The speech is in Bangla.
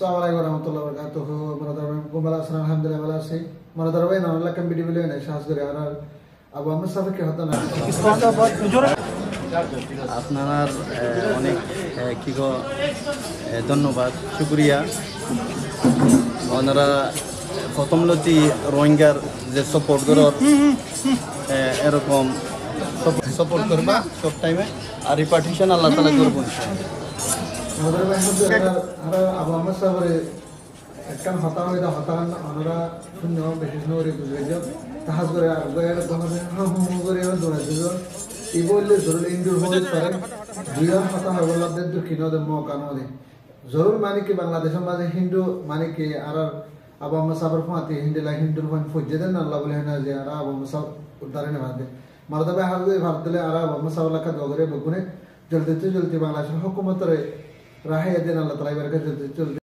Assalamualaikum warahmatullahi wabarakatuh. Manadarawai kumbala asana alhamdulillah wala si. Manadarawai na Allah kan video beliau ini shahs dari aral. Abu Ahmad Safar ke hatan. আপনার অনেক কি গো ধন্যবাদ শুকরিয়া ওনারা প্রথম লতি রোহিঙ্গার যে সাপোর্ট করার এরকম সাপোর্ট করবা সব টাইমে আর রিপার্টিশন আল্লাহ তাআলা করব Manadarawai alhamdulillah Abu Ahmad Safar kan hatan itu hatan onaরা শূন্য বেশি নরে বুঝাইছো তাহাজ করে আর গয়ার তোমাদের করে দোরা দিছো এই বললে জরুরি ইনজুর হয়ে পারে দুইজন কথা হবলাদের দুঃখিনদের মৌকানদে জরুর মানে কি বাংলাদেশের মাঝে হিন্দু মানে কি আর আবু আহমদ সাবর ফাতি হিন্দিলা হিন্দুর ফান ফজ্জেদেন আল্লাহ বলে না যে আর আবু আহমদ সাব উদ্ধারণে ভাতে মারদাবে হারদে ভারতলে আর আবু আহমদ সাবর লাকা দগরে বগুনে জলদি বাংলাদেশের হুকুমতের রাহে দেন আল্লাহ তাআলা বারকাত জলদি